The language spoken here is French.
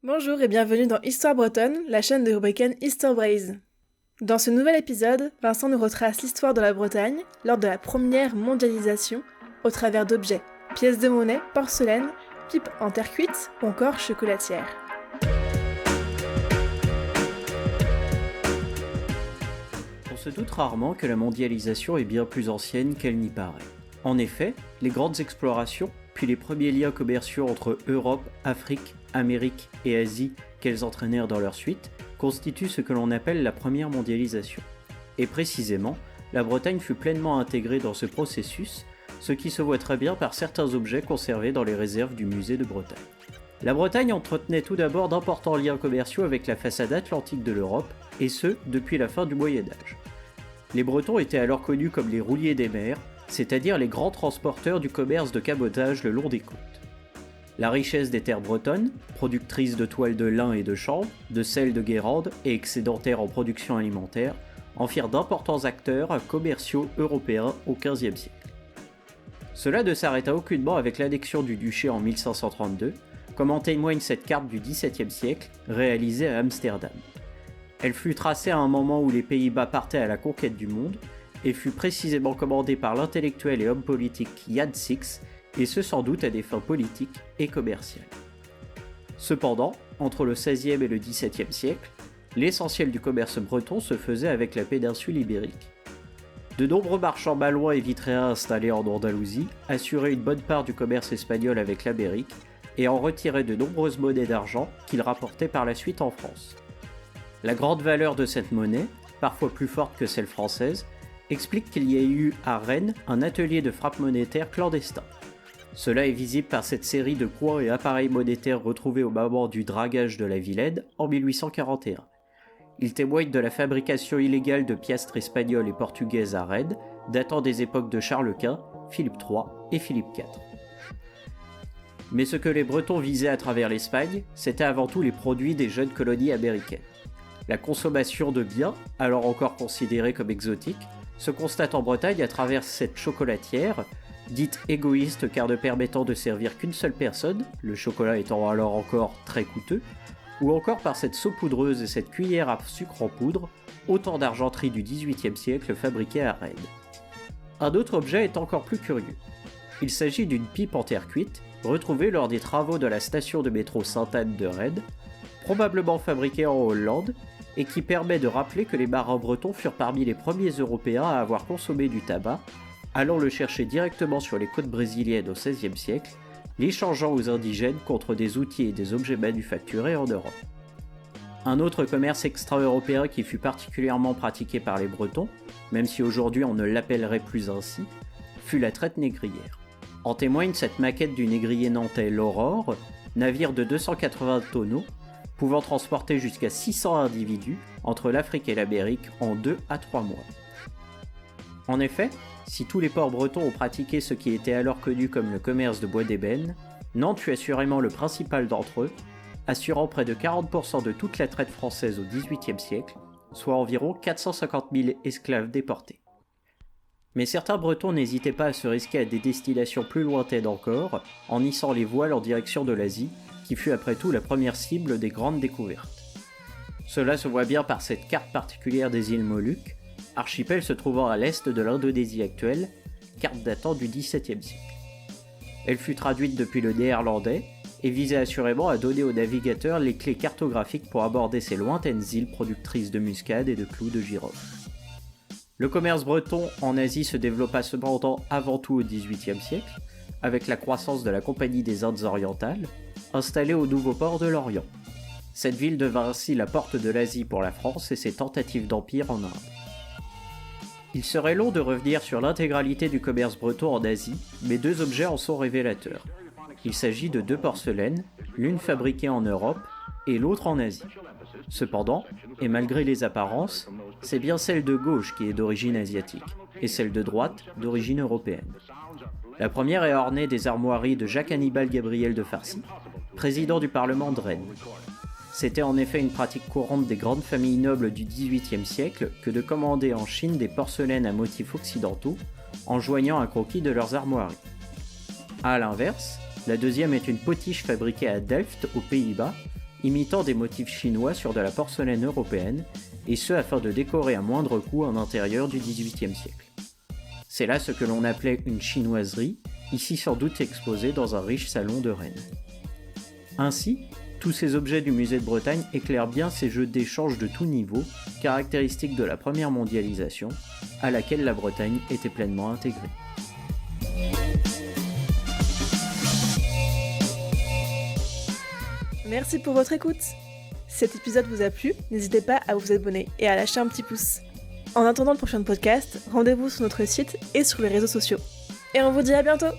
Bonjour et bienvenue dans Histoire bretonne, la chaîne de rubricaine Histoire Braise. Dans ce nouvel épisode, Vincent nous retrace l'histoire de la Bretagne lors de la première mondialisation au travers d'objets, pièces de monnaie, porcelaine, pipes en terre cuite ou encore chocolatières. On se doute rarement que la mondialisation est bien plus ancienne qu'elle n'y paraît. En effet, les grandes explorations, puis les premiers liens commerciaux entre Europe, Afrique, Amérique et Asie qu'elles entraînèrent dans leur suite, constituent ce que l'on appelle la première mondialisation. Et précisément, la Bretagne fut pleinement intégrée dans ce processus, ce qui se voit très bien par certains objets conservés dans les réserves du musée de Bretagne. La Bretagne entretenait tout d'abord d'importants liens commerciaux avec la façade atlantique de l'Europe, et ce, depuis la fin du Moyen-Âge. Les Bretons étaient alors connus comme les rouliers des mers, c'est-à-dire les grands transporteurs du commerce de cabotage le long des côtes. La richesse des terres bretonnes, productrices de toiles de lin et de chanvre, de sel de Guérande et excédentaires en production alimentaire, en firent d'importants acteurs commerciaux européens au XVe siècle. Cela ne s'arrêta aucunement avec l'annexion du duché en 1532, comme en témoigne cette carte du XVIIe siècle réalisée à Amsterdam. Elle fut tracée à un moment où les Pays-Bas partaient à la conquête du monde et fut précisément commandée par l'intellectuel et homme politique Jan Six, et ce sans doute à des fins politiques et commerciales. Cependant, entre le XVIe et le XVIIe siècle, l'essentiel du commerce breton se faisait avec la péninsule ibérique. De nombreux marchands malouins et vitréens installés en Andalousie assuraient une bonne part du commerce espagnol avec l'Amérique et en retiraient de nombreuses monnaies d'argent qu'ils rapportaient par la suite en France. La grande valeur de cette monnaie, parfois plus forte que celle française, explique qu'il y ait eu à Rennes un atelier de frappe monétaire clandestin. Cela est visible par cette série de coins et appareils monétaires retrouvés au moment du dragage de la Vilaine en 1841. Ils témoignent de la fabrication illégale de piastres espagnoles et portugaises à Rennes, datant des époques de Charles Quint, Philippe III et Philippe IV. Mais ce que les Bretons visaient à travers l'Espagne, c'était avant tout les produits des jeunes colonies américaines. La consommation de biens, alors encore considérés comme exotiques, se constate en Bretagne à travers cette chocolatière, dite égoïste car ne permettant de servir qu'une seule personne, le chocolat étant alors encore très coûteux, ou encore par cette saupoudreuse et cette cuillère à sucre en poudre, autant d'argenterie du XVIIIe siècle fabriquée à Rennes. Un autre objet est encore plus curieux. Il s'agit d'une pipe en terre cuite, retrouvée lors des travaux de la station de métro Sainte-Anne de Rennes, probablement fabriquée en Hollande, et qui permet de rappeler que les marins bretons furent parmi les premiers Européens à avoir consommé du tabac, allant le chercher directement sur les côtes brésiliennes au XVIe siècle, l'échangeant aux indigènes contre des outils et des objets manufacturés en Europe. Un autre commerce extra-européen qui fut particulièrement pratiqué par les Bretons, même si aujourd'hui on ne l'appellerait plus ainsi, fut la traite négrière. En témoigne cette maquette du négrier nantais l'Aurore, navire de 280 tonneaux, pouvant transporter jusqu'à 600 individus entre l'Afrique et l'Amérique en 2 à 3 mois. En effet, si tous les ports bretons ont pratiqué ce qui était alors connu comme le commerce de bois d'ébène, Nantes fut assurément le principal d'entre eux, assurant près de 40% de toute la traite française au XVIIIe siècle, soit environ 450 000 esclaves déportés. Mais certains Bretons n'hésitaient pas à se risquer à des destinations plus lointaines encore, en hissant les voiles en direction de l'Asie, qui fut après tout la première cible des grandes découvertes. Cela se voit bien par cette carte particulière des îles Moluques, archipel se trouvant à l'est de l'Indonésie actuelle, carte datant du XVIIe siècle. Elle fut traduite depuis le néerlandais et visait assurément à donner aux navigateurs les clés cartographiques pour aborder ces lointaines îles productrices de muscade et de clous de girofle. Le commerce breton en Asie se développa cependant avant tout au XVIIIe siècle, avec la croissance de la Compagnie des Indes orientales, installée au nouveau port de l'Orient. Cette ville devint ainsi la porte de l'Asie pour la France et ses tentatives d'empire en Inde. Il serait long de revenir sur l'intégralité du commerce breton en Asie, mais 2 objets en sont révélateurs. Il s'agit de 2 porcelaines, l'une fabriquée en Europe et l'autre en Asie. Cependant, et malgré les apparences, c'est bien celle de gauche qui est d'origine asiatique, et celle de droite d'origine européenne. La première est ornée des armoiries de Jacques-Annibal Gabriel de Farcy, président du Parlement de Rennes. C'était en effet une pratique courante des grandes familles nobles du XVIIIe siècle que de commander en Chine des porcelaines à motifs occidentaux en joignant un croquis de leurs armoiries. À l'inverse, la deuxième est une potiche fabriquée à Delft, aux Pays-Bas, imitant des motifs chinois sur de la porcelaine européenne, et ce afin de décorer à moindre coût un intérieur du XVIIIe siècle. C'est là ce que l'on appelait une chinoiserie, ici sans doute exposée dans un riche salon de Rennes. Ainsi, tous ces objets du musée de Bretagne éclairent bien ces jeux d'échange de tout niveau, caractéristiques de la première mondialisation, à laquelle la Bretagne était pleinement intégrée. Merci pour votre écoute. Si cet épisode vous a plu, n'hésitez pas à vous abonner et à lâcher un petit pouce. En attendant le prochain podcast, rendez-vous sur notre site et sur les réseaux sociaux. Et on vous dit à bientôt!